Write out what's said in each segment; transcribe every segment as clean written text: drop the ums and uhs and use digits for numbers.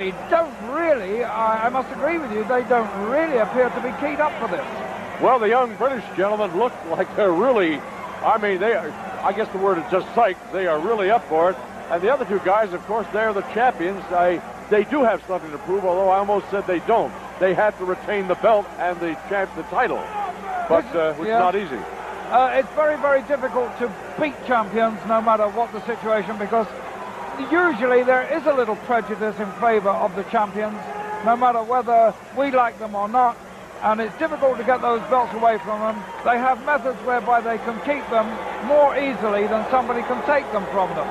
They don't really, I must agree with you, they don't really appear to be keyed up for this. Well, the young British gentlemen look like they're really, I mean, they are, I guess the word is just psyched. They are really up for it. And the other two guys, of course, they're the champions. They do have something to prove, although I almost said they don't. They have to retain the belt and the title, but which is not easy. It's very, very difficult to beat champions no matter what the situation, because usually there is a little prejudice in favor of the champions, no matter whether we like them or not, and it's difficult to get those belts away from them. They have methods whereby they can keep them more easily than somebody can take them from them.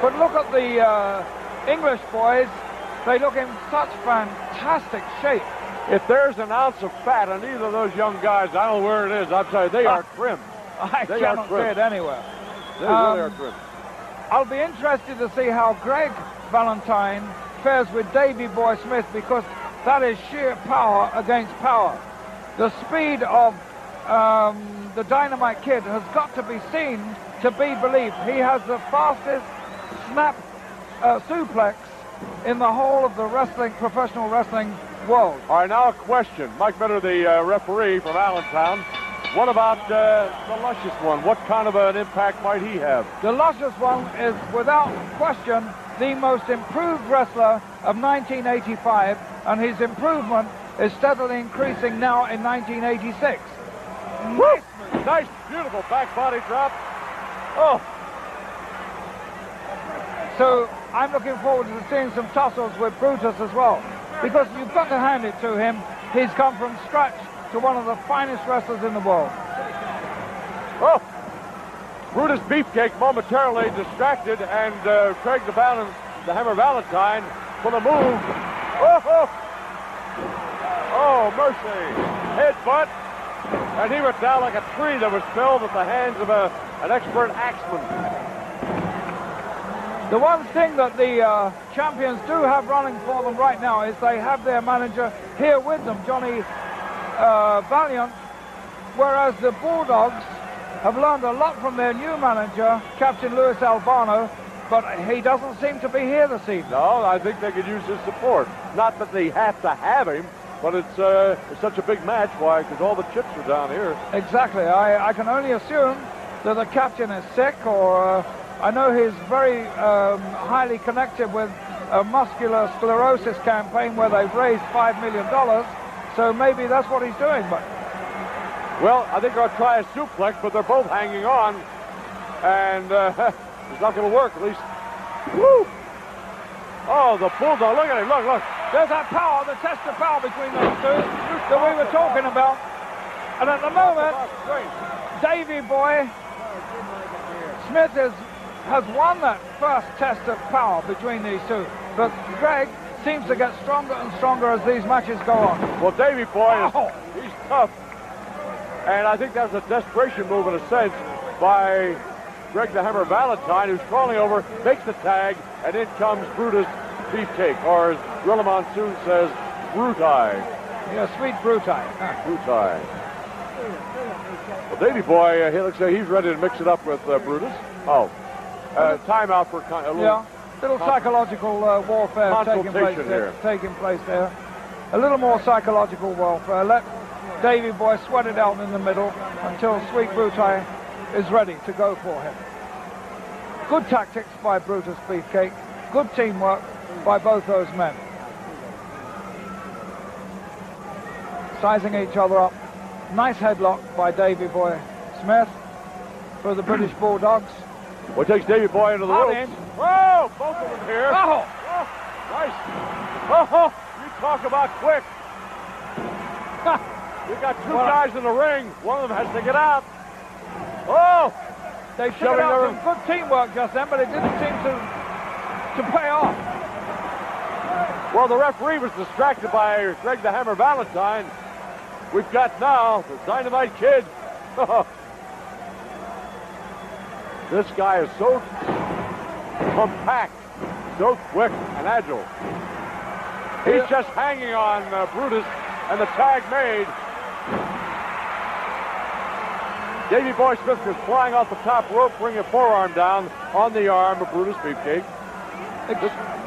But look at the English boys. They look in such fantastic shape. If there's an ounce of fat on either of those young guys, I don't know where it is. I'll tell you, they are trim. I cannot see it anywhere. They really are trim. I'll be interested to see how Greg Valentine fares with Davy Boy Smith, because that is sheer power against power. The speed of the Dynamite Kid has got to be seen to be believed. He has the fastest snap suplex in the whole of the professional wrestling world. All right, now a question. Mike Benner, the referee from Allentown. What about the Luscious One? What kind of an impact might he have? The Luscious One is, without question, the most improved wrestler of 1985, and his improvement is steadily increasing now in 1986. Nice, beautiful back body drop. Oh. So I'm looking forward to seeing some tussles with Brutus as well, because you've got to hand it to him. He's come from scratch to one of the finest wrestlers in the world. Oh, Brutus Beefcake momentarily distracted, and Craig the Hammer Valentine for the move. Oh, mercy. Headbutt, and he went down like a tree that was felled at the hands of an expert axeman. The one thing that the champions do have running for them right now is they have their manager here with them, Johnny Valiant, whereas the Bulldogs have learned a lot from their new manager, Captain Louis Albano, but he doesn't seem to be here this evening. No, I think they could use his support. Not that they have to have him, but it's such a big match. Why? Because all the chips are down here. Exactly. I can only assume that the captain is sick, or I know he's very highly connected with a muscular sclerosis campaign where they've raised $5 million. So maybe that's what he's doing, but... Well, I think I'll try a suplex, but they're both hanging on, and it's not going to work, at least. Woo! Oh, the Bulldog, look at him, look. There's that power, the test of power between those two that we were talking about. And at the moment, Davy Boy Smith has won that first test of power between these two. But Greg seems to get stronger and stronger as these matches go on. Well, Davy Boy, he's tough. And I think that's a desperation move in a sense by Greg the Hammer Valentine, who's crawling over, makes the tag, and in comes Brutus Beefcake, or as Gorilla Monsoon says, Bruti. Yeah, sweet Bruti. Bruti. Well, Davy Boy, he looks like he's ready to mix it up with Brutus. Oh, timeout for a little psychological warfare taking place there. A little more psychological warfare. Let Davy Boy sweat it out in the middle until Sweet Bruti is ready to go for him. Good tactics by Brutus Beefcake. Good teamwork by both those men. Sizing each other up. Nice headlock by Davy Boy Smith for the British Bulldogs. Well, takes Davy Boy into the ropes. Whoa, both of them here. Oh, nice. Oh, you talk about quick. We got two guys in the ring. One of them has to get out. Oh! They showed out some good teamwork just then, but it didn't seem to pay off. Well, the referee was distracted by Greg the Hammer Valentine. We've got now the Dynamite Kid. This guy is so compact, so quick and agile. He's just hanging on Brutus, and the tag made. Davy Boy Smith is flying off the top rope, bringing a forearm down on the arm of Brutus Beefcake.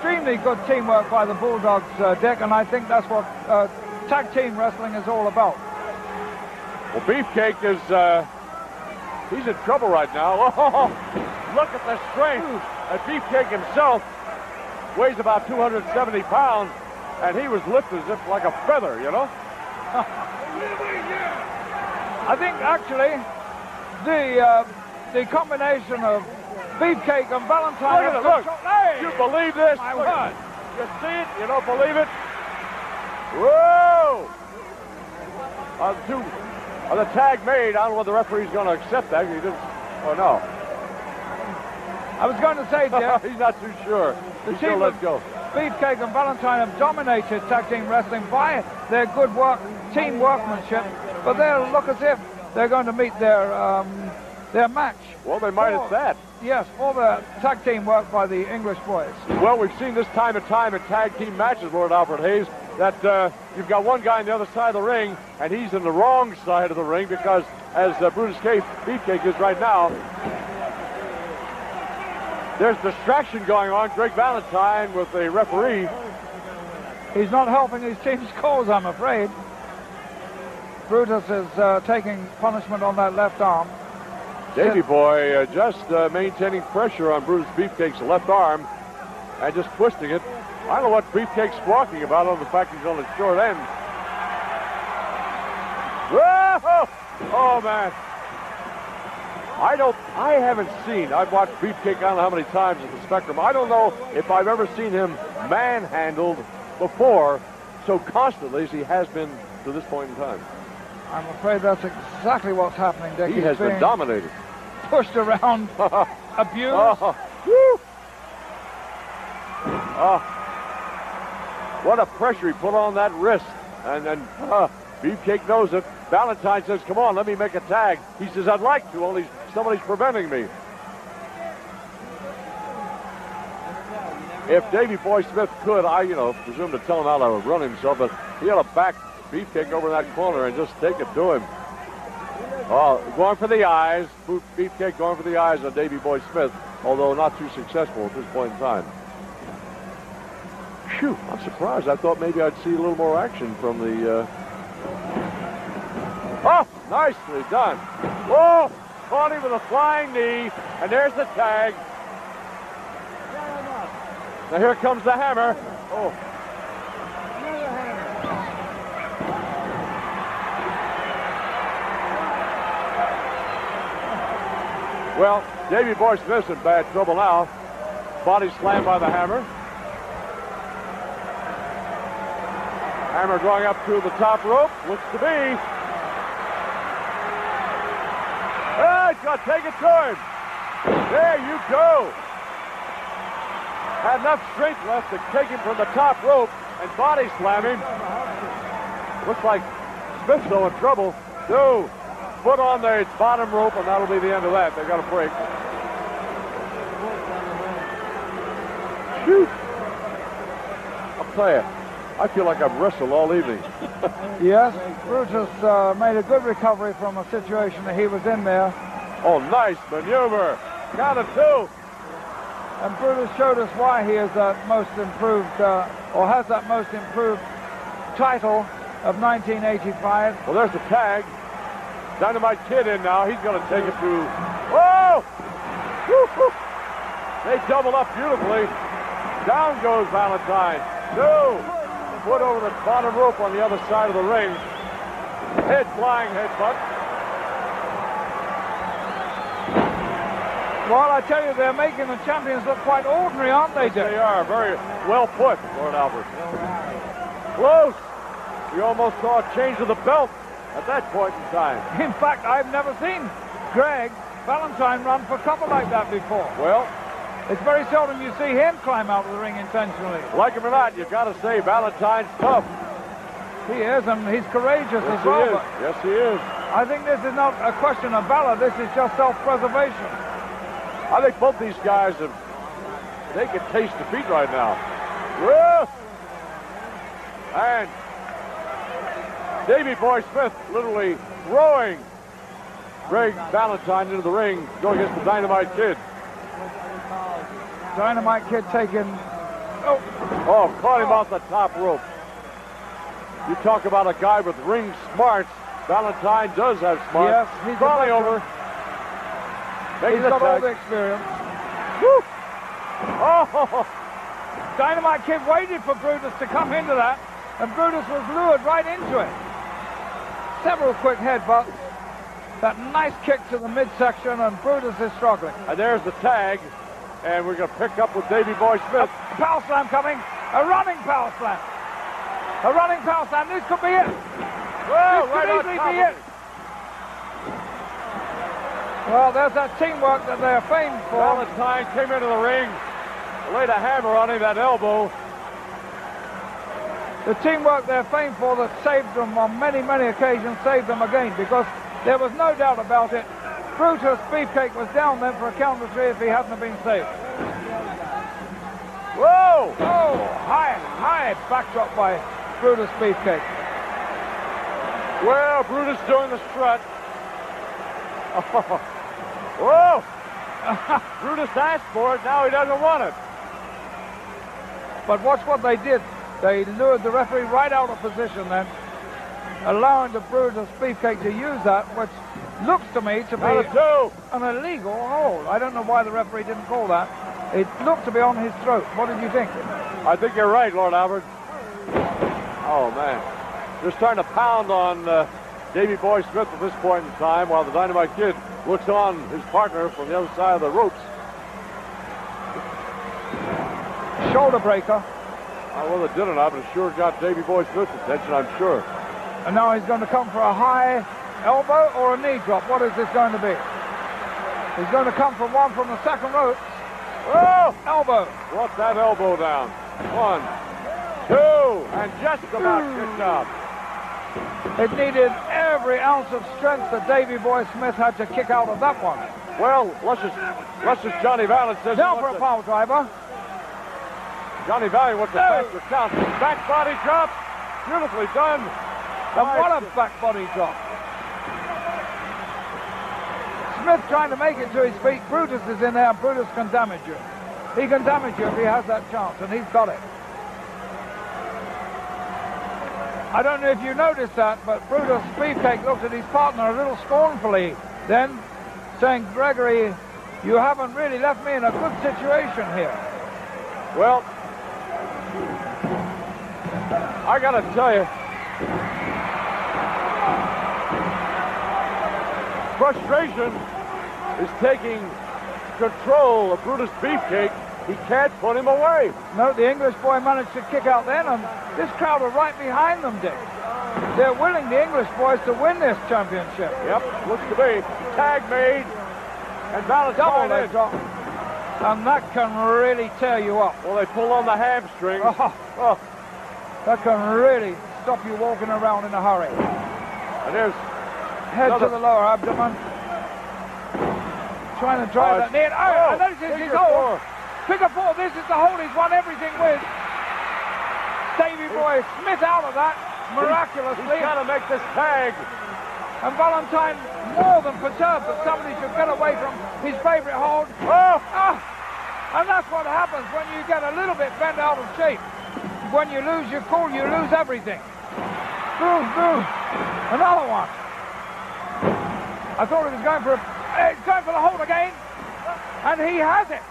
extremely good teamwork by the Bulldogs, Dick, and I think that's what tag team wrestling is all about. Well, Beefcake is, he's in trouble right now. Oh, look at the strength. And Beefcake himself weighs about 270 pounds, and he was lifted as if like a feather, you know? I think actually the combination of Beefcake and Valentine. Look at it, look. Hey! You believe this? My Look word. at it. You see it? You don't believe it? Whoa! The tag made. I don't know whether the referee's going to accept that. He didn't. Oh, no. I was going to say, Jeff, he's not too sure. the He still team lets of go. Beefcake and Valentine have dominated tag team wrestling by their good work, team workmanship, but they'll look as if they're going to meet their match. Well, they might at that. Yes, all the tag team work by the English boys. Well, we've seen this time and time in tag team matches, Lord Alfred Hayes, that you've got one guy on the other side of the ring, and he's in the wrong side of the ring because, as Brutus beefcake is right now, there's distraction going on. Greg Valentine with the referee. He's not helping his team's cause, I'm afraid. Brutus is taking punishment on that left arm. Davey Boy just maintaining pressure on Brutus Beefcake's left arm and just twisting it. I don't know what Beefcake's squawking about, other than the fact he's on the short end. Whoa! Oh, man. I haven't seen, I've watched Beefcake I don't know how many times at the Spectrum. I don't know if I've ever seen him manhandled before so constantly as he has been to this point in time. I'm afraid that's exactly what's happening, Dick. He has been dominated. Pushed around, abused. Oh, woo. Oh, what a pressure he put on that wrist. And Beefcake knows it. Valentine says, come on, let me make a tag. He says, I'd like to, only somebody's preventing me. If Davey Boy Smith could, I, presume to tell him how to run himself, but he ought to back Beefcake over in that corner and just take it to him. Oh, going for the eyes. Beefcake going for the eyes on Davey Boy Smith, although not too successful at this point in time. Phew, I'm surprised. I thought maybe I'd see a little more action from the... Oh, nicely done. Whoa, caught him with a flying knee, and there's the tag. Now here comes the hammer. Oh. Well, Davey Boy Smith's in bad trouble now. Body slammed by the hammer. Hammer going up to the top rope. Looks to be. Ah, he's got to take it to him. There you go. Had enough strength left to take him from the top rope and body slam him. Looks like Smith's though in trouble. No. Foot on the bottom rope, and that'll be the end of that. They got a break. Shoot. I'll tell you, I feel like I've wrestled all evening. Yes, Brutus made a good recovery from a situation that he was in there. Oh, nice maneuver. Count of two. And Brutus showed us why he is that most improved, or has that most improved title of 1985. Well, there's the tag. Dynamite Kid in now. He's going to take it through. Whoa! Woo-hoo. They double up beautifully. Down goes Valentine. No! Foot over the bottom rope on the other side of the ring. Head flying headbutt. Well, I tell you, they're making the champions look quite ordinary, aren't they, Dick? They are. Very well put, Lord Albert. Close. We almost saw a change of the belt at that point in time. In fact, I've never seen Greg Valentine run for cover like that before. Well, it's very seldom you see him climb out of the ring intentionally. Like him or not, you've got to say Valentine's tough. He is, and he's courageous Yes, as well. he is. Yes, he is. I think this is not a question of valor. This is just self-preservation. I think both these guys they can taste defeat right now. Whoa! And Davey Boy Smith literally throwing Greg Valentine into the ring, going against the Dynamite Kid. Dynamite Kid taking Oh, caught him off the top rope. You talk about a guy with ring smarts. Valentine does have smarts. Yes, he's crawling over. He's got all the experience. Woo! Oh! Dynamite Kid waited for Brutus to come into that, and Brutus was lured right into it. Several quick headbutts. That nice kick to the midsection, and Brutus is struggling. And there's the tag, and we're going to pick up with Davey Boy Smith. A power slam coming. A running power slam. A running power slam. This could be it. Whoa, this could easily be it. Well, there's that teamwork that they're famed for. Valentine came into the ring, laid a hammer on him, that elbow. The teamwork they're famed for that saved them on many, many occasions, saved them again, because there was no doubt about it. Brutus Beefcake was down then for a count of 3 if he hadn't been saved. Whoa! Oh, high backdrop by Brutus Beefcake. Well, Brutus doing the strut. Oh. Whoa! Brutus asked for it, now he doesn't want it. But watch what they did. They lured the referee right out of position then, allowing the Brutus Beefcake to use that, which looks to me to be an illegal hold. I don't know why the referee didn't call that. It looked to be on his throat. What did you think? I think you're right, Lord Albert. Oh, man. They're starting to pound on Davey Boy Smith at this point in time, while the Dynamite Kid looks on his partner from the other side of the ropes. Shoulder breaker. Well, it did or not, but it sure got Davey Boy Smith's attention, I'm sure. And now he's going to come for a high elbow or a knee drop. What is this going to be? He's going to come for one from the second rope. Oh! Elbow. Brought that elbow down. 1, 2, and just about kicked out. It needed every ounce of strength that Davey Boy Smith had to kick out of that one. Well, let's just Johnny Valiant says... Now for a power driver. Johnny Valiant wants a faster count. Back body drop. Beautifully done. And what a back body drop. Smith trying to make it to his feet. Brutus is in there. Brutus can damage you. He can damage you if he has that chance, and he's got it. I don't know if you noticed that, but Brutus Beefcake looked at his partner a little scornfully then, saying, Gregory, you haven't really left me in a good situation here. Well, I got to tell you, frustration is taking control of Brutus Beefcake. He can't put him away. No, the English boy managed to kick out then, and this crowd are right behind them, Dick. They're willing, the English boys, to win this championship. Yep, looks to be. Tag made, and Valentine double leg drop. And that can really tear you up. Well, they pull on the hamstring. Oh. That can really stop you walking around in a hurry. And there's head to the lower abdomen. Trying to drive that knee. Oh, and that is his hold. Figure 4, this is the hold he's won everything with. Davey Boy Smith out of that, miraculously. He's got to make this tag. And Valentine more than perturbed that somebody should get away from his favorite hold. And that's what happens when you get a little bit bent out of shape. When you lose your cool, you lose everything. Boom, boom. Another one. I thought he was going for the hold again. And he has it.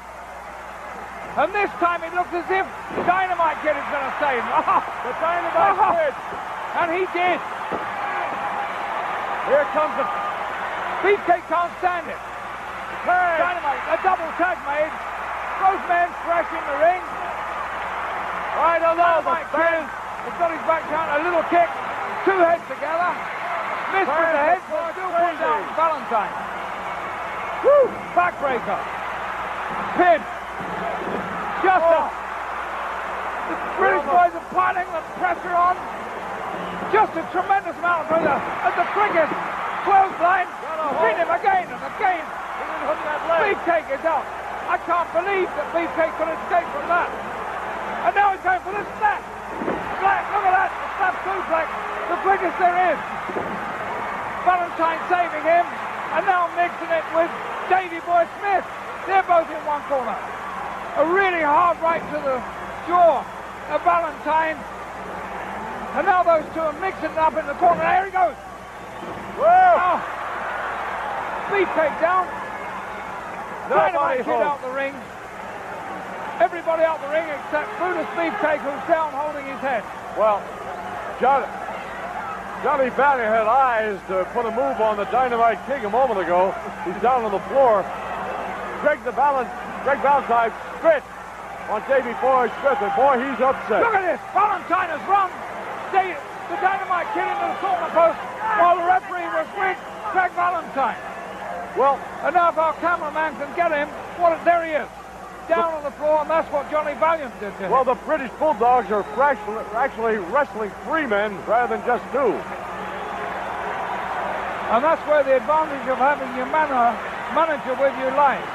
And this time it looks as if Dynamite Kid is going to save him. The Dynamite Kid. And he did. Here comes the... Beefcake can't stand it. Tag. Dynamite, a double tag made. Both men fresh in the ring. I don't know. Dynamite Kid has got his back down. A little kick. 2 heads together. Missed with the head, but still put down Valentine. Woo! Backbreaker. Pin. Just off. The British boys are piling the pressure on. Just a tremendous amount of pressure. At the quickest clothesline. Hit him again and again. Beefcake is out. I can't believe that Beefcake could escape from that. And now he's going for the snap. Black, look at that. The snap suplex. The quickest there is. Valentine saving him. And now mixing it with Davey Boy Smith. They're both in one corner. A really hard right to the jaw of Valentine. And now those two are mixing it up in the corner. There he goes. Whoa! Oh. Beefcake down. Dynamite Kid out the ring. Everybody out the ring except Brutus Beefcake, who's down holding his head. Well, Johnny Valley had eyes to put a move on the Dynamite King a moment ago. He's down on the floor. Greg Valentine spit on Davey Boy Smith, and boy, he's upset. Look at this. Valentine has run the Dynamite Kid into the corner post while the referee was with Greg Valentine. Well, and now if our cameraman can get him, there he is. Down on the floor, and that's what Johnny Valiant did to him. Well, the British Bulldogs are actually wrestling 3 men rather than just 2. And that's where the advantage of having your manager with you lies.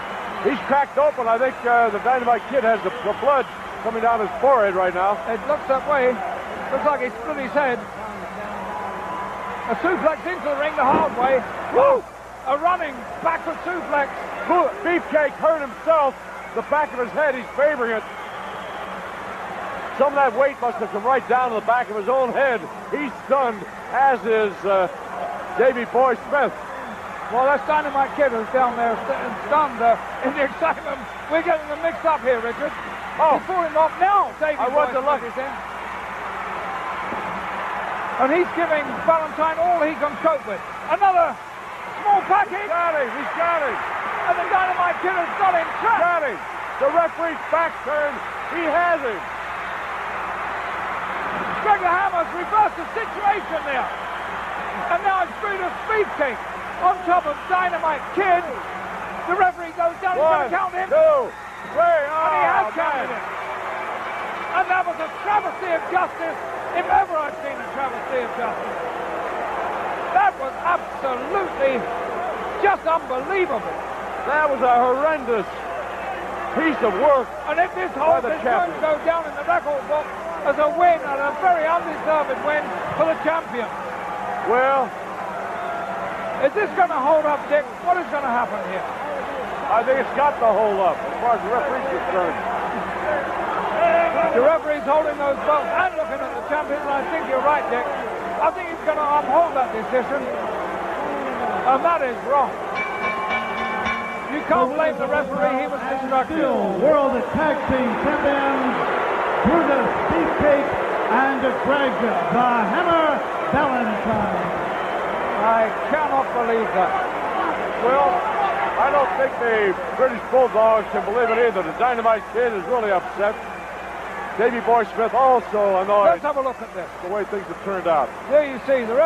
He's cracked open. I think the Dynamite Kid has the blood coming down his forehead right now. It looks that way. Looks like he split his head. A suplex into the ring the hard way. Woo! A running backward suplex. Beefcake hurt himself. The back of his head, he's favoring it. Some of that weight must have come right down to the back of his own head. He's stunned, as is Davey Boy Smith. Well, that's Dynamite Kid who's down there stunned in the excitement. We're getting them mixed up here, Richard. Oh. He's pulling off now, Davey Boy Smith is in. And he's giving Valentine all he can cope with. Another small package. He's got him. And the Dynamite Kid has got him trapped. Got him. The referee's back turned. He has him. Greg the Hammer's reversed the situation there. And now it's Brutus beefcake on top of Dynamite Kid. The referee goes down. He's going to count him. 2, 3. And he has counted him. And that was a travesty of justice, if ever I've seen a travesty of justice. That was absolutely just unbelievable. That was a horrendous piece of work. And if this hold is going to go down in the record book as a win, and a very undeserved win for the champion. Well, is this going to hold up, Dick? What is going to happen here? I think it's got to hold up as far as the referee's concerned. The referee's holding those belts and looking at the champion, and I think you're right, Dick. I think he's going to uphold that decision. And that is wrong. You can't blame the referee, he was instructed. World Tag Team Champions, Brutus Beefcake and Greg the Hammer Valentine. I cannot believe that. Well, I don't think the British Bulldogs can believe it either. The Dynamite Kid is really upset. Davey Boy Smith also annoyed. Let's have a look at this. The way things have turned out. There you see the referee.